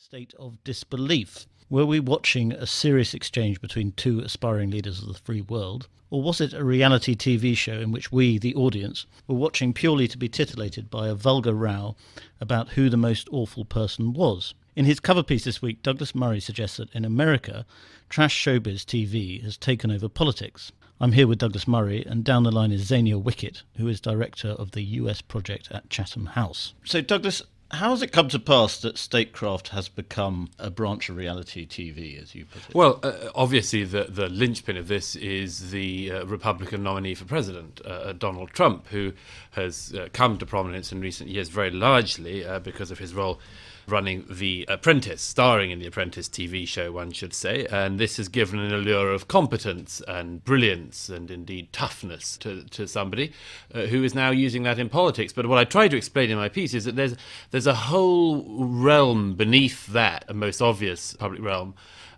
state of disbelief. Were we watching a serious exchange between two aspiring leaders of the free world, or was it a reality TV show in which we, the audience, were watching purely to be titillated by a vulgar row about who the most awful person was? In his cover piece this week, Douglas Murray suggests that in America, trash showbiz TV has taken over politics. I'm here with Douglas Murray, and down the line is Zania Wickett, who is director of the US project at Chatham House. So, Douglas, how has it come to pass that statecraft has become a branch of reality TV, as you put it? Well, obviously the linchpin of this is the Republican nominee for president, Donald Trump, who has come to prominence in recent years very largely because of his role running The Apprentice, starring in The Apprentice TV show, one should say. And this has given an allure of competence and brilliance and indeed toughness to somebody who is now using that in politics. But what I try to explain in my piece is that there's a whole realm beneath that, a most obvious public realm,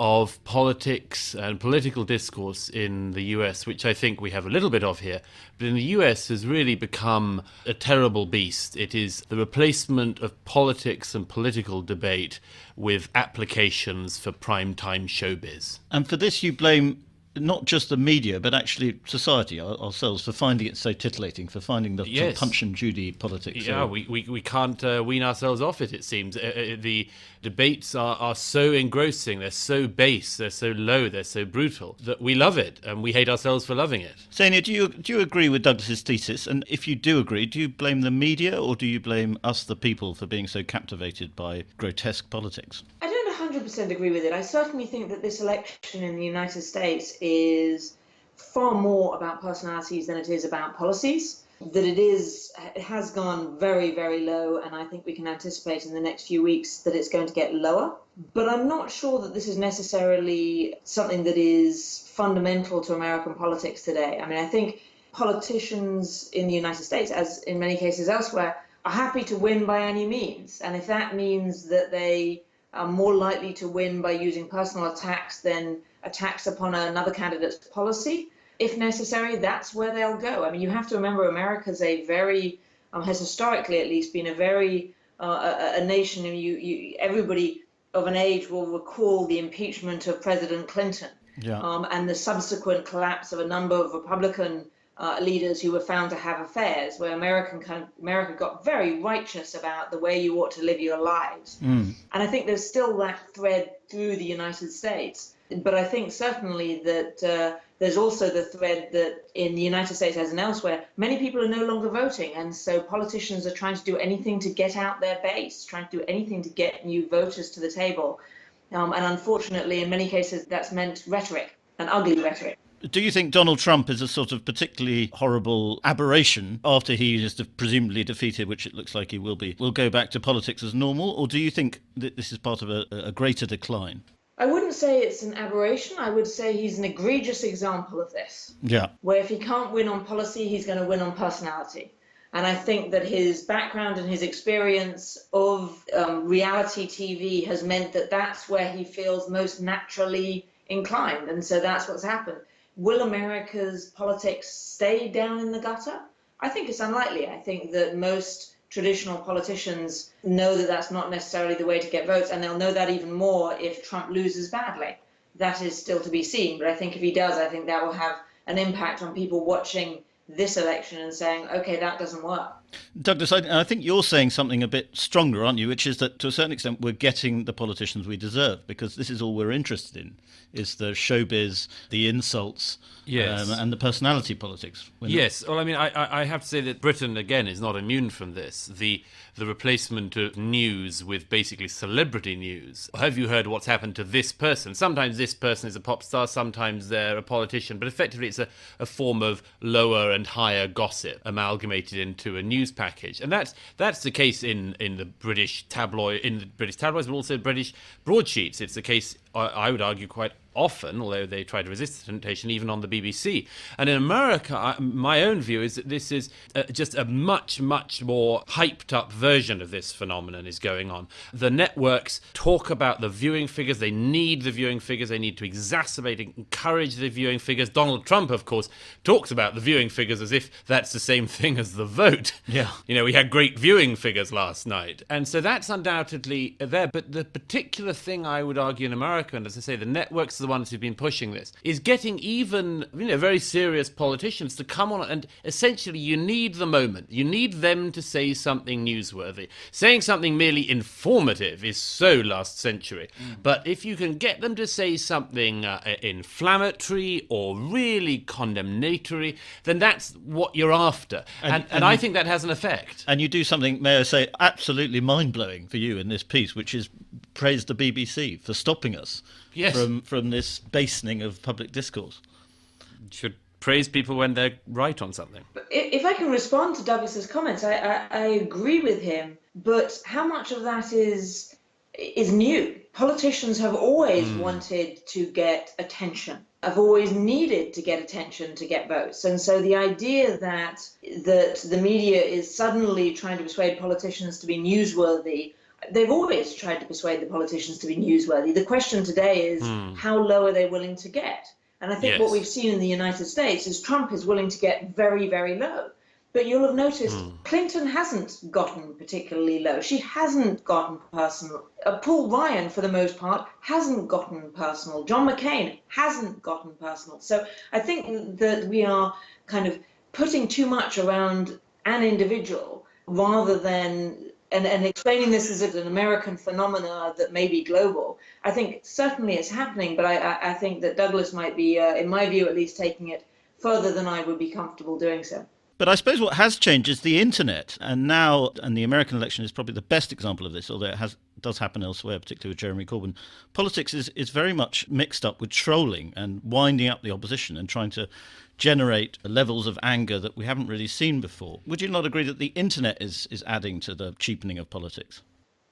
of politics and political discourse in the US, which I think we have a little bit of here, but in the US has really become a terrible beast. It is the replacement of politics and political debate with applications for primetime showbiz. And for this you blame not just the media, but actually society, ourselves, for finding it so titillating, for finding the sort of Punch and Judy politics. Yeah, we can't wean ourselves off it seems. The debates are so engrossing, they're so base, they're so low, they're so brutal, that we love it, and we hate ourselves for loving it. Zania, do you agree with Douglas's thesis? And if you do agree, do you blame the media, or do you blame us, the people, for being so captivated by grotesque politics? I don't 100% agree with it. I certainly think that this election in the United States is far more about personalities than it is about policies. That it has gone very, very low, and I think we can anticipate in the next few weeks that it's going to get lower. But I'm not sure that this is necessarily something that is fundamental to American politics today. I mean, I think politicians in the United States, as in many cases elsewhere, are happy to win by any means. And if that means that they are more likely to win by using personal attacks than attacks upon another candidate's policy, if necessary, that's where they'll go. I mean, you have to remember America's a very, has historically at least been a very, a nation, and everybody of an age will recall the impeachment of President Clinton, and the subsequent collapse of a number of Republican leaders who were found to have affairs, where America got very righteous about the way you ought to live your lives. And I think there's still that thread through the United States. But I think certainly that there's also the thread that in the United States, as in elsewhere, many people are no longer voting. And so politicians are trying to do anything to get out their base, trying to do anything to get new voters to the table. And unfortunately, in many cases, that's meant rhetoric, and ugly rhetoric. Do you think Donald Trump is a sort of particularly horrible aberration after he is presumably defeated, which it looks like he will go back to politics as normal? Or do you think that this is part of a greater decline? I wouldn't say it's an aberration. I would say he's an egregious example of this. Yeah. Where if he can't win on policy, he's going to win on personality. And I think that his background and his experience of reality TV has meant that that's where he feels most naturally inclined. And so that's what's happened. Will America's politics stay down in the gutter? I think it's unlikely. I think that most traditional politicians know that that's not necessarily the way to get votes, and they'll know that even more if Trump loses badly. That is still to be seen, but I think if he does, I think that will have an impact on people watching this election and saying, okay, that doesn't work. Douglas, I think you're saying something a bit stronger, aren't you? Which is that to a certain extent we're getting the politicians we deserve, because this is all we're interested in, is the showbiz, the insults, and the personality politics. Yes, well, I mean, I have to say that Britain, again, is not immune from this. The replacement of news with basically celebrity news. Have you heard what's happened to this person? Sometimes this person is a pop star, sometimes they're a politician, but effectively it's a form of lower and higher gossip amalgamated into a news package. And that's the case in the British tabloids, but also British broadsheets. It's the case, I would argue, quite often, although they try to resist the temptation, even on the BBC. And in America, my own view is that this is just a much, much more hyped up version of this phenomenon is going on. The networks talk about the viewing figures. They need the viewing figures. They need to exacerbate and encourage the viewing figures. Donald Trump, of course, talks about the viewing figures as if that's the same thing as the vote. Yeah. We had great viewing figures last night. And so that's undoubtedly there. But the particular thing I would argue in America, and as I say, the networks are the ones who've been pushing this, is getting even, very serious politicians to come on, and essentially you need the moment. You need them to say something newsworthy. Saying something merely informative is so last century. But if you can get them to say something inflammatory or really condemnatory, then that's what you're after. And I think that has an effect. And you do something, may I say, absolutely mind-blowing for you in this piece, which is praise the BBC for stopping us from this basening of public discourse. Should praise people when they're right on something. If I can respond to Douglas's comments, I agree with him, but how much of that is new? Politicians have always wanted to get attention, have always needed to get attention to get votes. And so the idea that the media is suddenly trying to persuade politicians to be newsworthy, they've always tried to persuade the politicians to be newsworthy. The question today is how low are they willing to get? And I think what we've seen in the United States is Trump is willing to get very, very low. But you'll have noticed Clinton hasn't gotten particularly low. She hasn't gotten personal. Paul Ryan, for the most part, hasn't gotten personal. John McCain hasn't gotten personal. So I think that we are kind of putting too much around an individual rather than and explaining this as an American phenomena that may be global. I think certainly it's happening, but I think that Douglas might be, in my view at least, taking it further than I would be comfortable doing so. But I suppose what has changed is the internet, and the American election is probably the best example of this, although it does happen elsewhere, particularly with Jeremy Corbyn. Politics is very much mixed up with trolling and winding up the opposition and trying to generate levels of anger that we haven't really seen before. Would you not agree that the internet is adding to the cheapening of politics?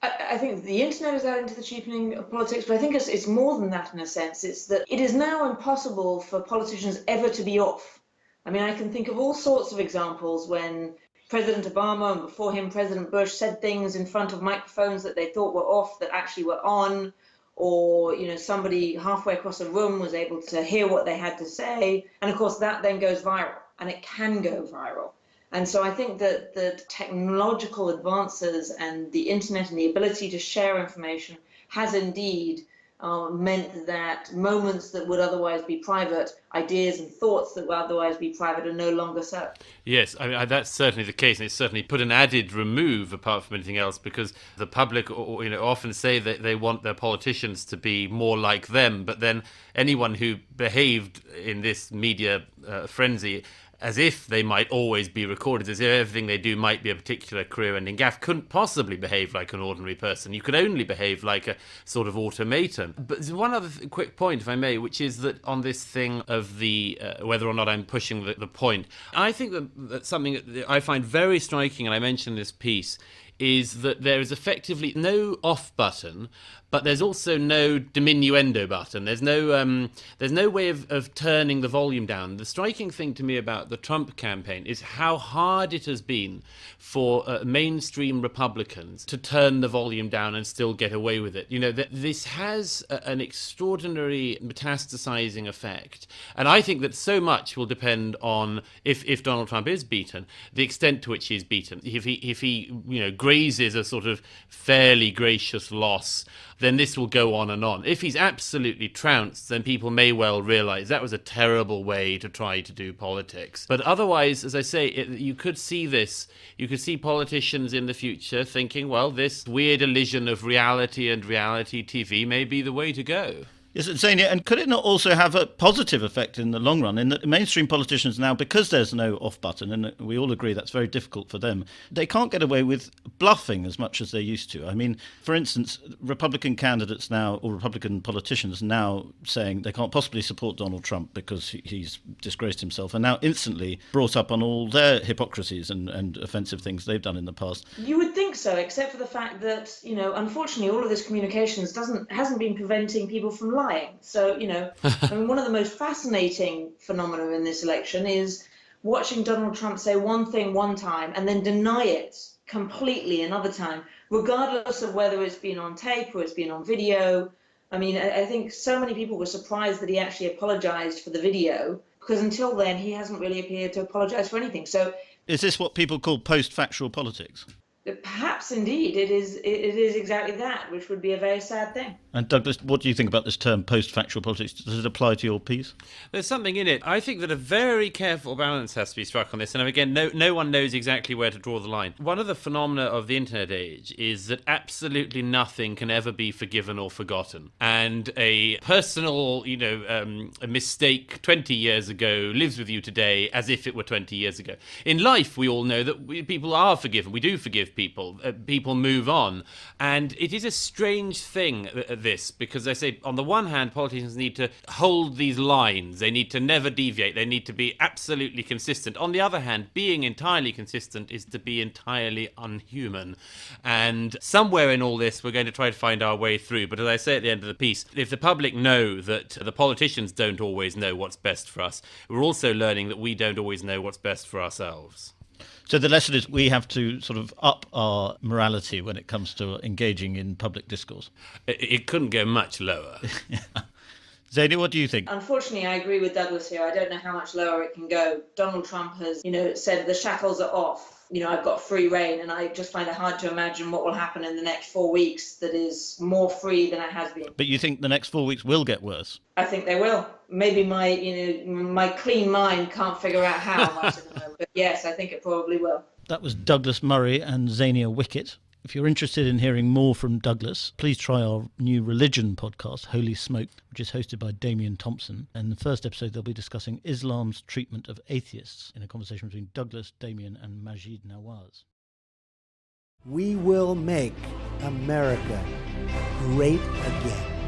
I think the internet is adding to the cheapening of politics, but I think it's more than that in a sense. It's that it is now impossible for politicians ever to be off. I mean, I can think of all sorts of examples when President Obama and before him President Bush said things in front of microphones that they thought were off that actually were on, or somebody halfway across a room was able to hear what they had to say, and of course that then goes viral, and it can go viral. And so I think that the technological advances and the internet and the ability to share information has indeed meant that moments that would otherwise be private, ideas and thoughts that would otherwise be private, are no longer so. Yes, I mean, that's certainly the case, and it's certainly put an added remove apart from anything else, because the public often say that they want their politicians to be more like them, but then anyone who behaved in this media frenzy as if they might always be recorded, as if everything they do might be a particular career-ending gaffe, couldn't possibly behave like an ordinary person. You could only behave like a sort of automaton. But there's one other quick point, if I may, which is that on this thing of the whether or not I'm pushing the point, I think that something that I find very striking, and I mentioned in this piece, is that there is effectively no off button, but there's also no diminuendo button. There's no way of turning the volume down. The striking thing to me about the Trump campaign is how hard it has been for mainstream Republicans to turn the volume down and still get away with it. This has an extraordinary metastasizing effect. And I think that so much will depend on, if Donald Trump is beaten, the extent to which he's beaten. If he grazes a sort of fairly gracious loss, then this will go on and on. If he's absolutely trounced, then people may well realise that was a terrible way to try to do politics. But otherwise, as I say, you could see politicians in the future thinking, well, this weird illusion of reality and reality TV may be the way to go. Yes, Zania, and could it not also have a positive effect in the long run in that mainstream politicians now, because there's no off button, and we all agree that's very difficult for them, they can't get away with bluffing as much as they used to. I mean, for instance, Republican candidates now, or Republican politicians now saying they can't possibly support Donald Trump because he's disgraced himself, and now instantly brought up on all their hypocrisies and offensive things they've done in the past. You would think so, except for the fact that, unfortunately, all of this communications hasn't been preventing people from lying. lying. So, I mean, one of the most fascinating phenomena in this election is watching Donald Trump say one thing one time and then deny it completely another time, regardless of whether it's been on tape or it's been on video. I mean, I think so many people were surprised that he actually apologized for the video, because until then he hasn't really appeared to apologize for anything. So is this what people call post-factual politics? Perhaps indeed it is exactly that, which would be a very sad thing. And Douglas, what do you think about this term post-factual politics? Does it apply to your piece? There's something in it. I think that a very careful balance has to be struck on this. And again, no one knows exactly where to draw the line. One of the phenomena of the internet age is that absolutely nothing can ever be forgiven or forgotten. And a personal, a mistake 20 years ago lives with you today as if it were 20 years ago. In life, we all know that people are forgiven. We do forgive people. People move on. And it is a strange thing, this, because I say, on the one hand, politicians need to hold these lines. They need to never deviate. They need to be absolutely consistent. On the other hand, being entirely consistent is to be entirely unhuman. And somewhere in all this, we're going to try to find our way through. But as I say at the end of the piece, if the public know that the politicians don't always know what's best for us, we're also learning that we don't always know what's best for ourselves. So the lesson is we have to sort of up our morality when it comes to engaging in public discourse. It couldn't go much lower. Zaini, what do you think? Unfortunately, I agree with Douglas here. I don't know how much lower it can go. Donald Trump has, said the shackles are off. I've got free reign, and I just find it hard to imagine what will happen in the next 4 weeks that is more free than it has been. But you think the next 4 weeks will get worse? I think they will. Maybe my clean mind can't figure out how much at the moment. But yes, I think it probably will. That was Douglas Murray and Zania Wickett. If you're interested in hearing more from Douglas, please try our new religion podcast, Holy Smoke, which is hosted by Damien Thompson. And in the first episode, they'll be discussing Islam's treatment of atheists in a conversation between Douglas, Damien and Majid Nawaz. We will make America great again.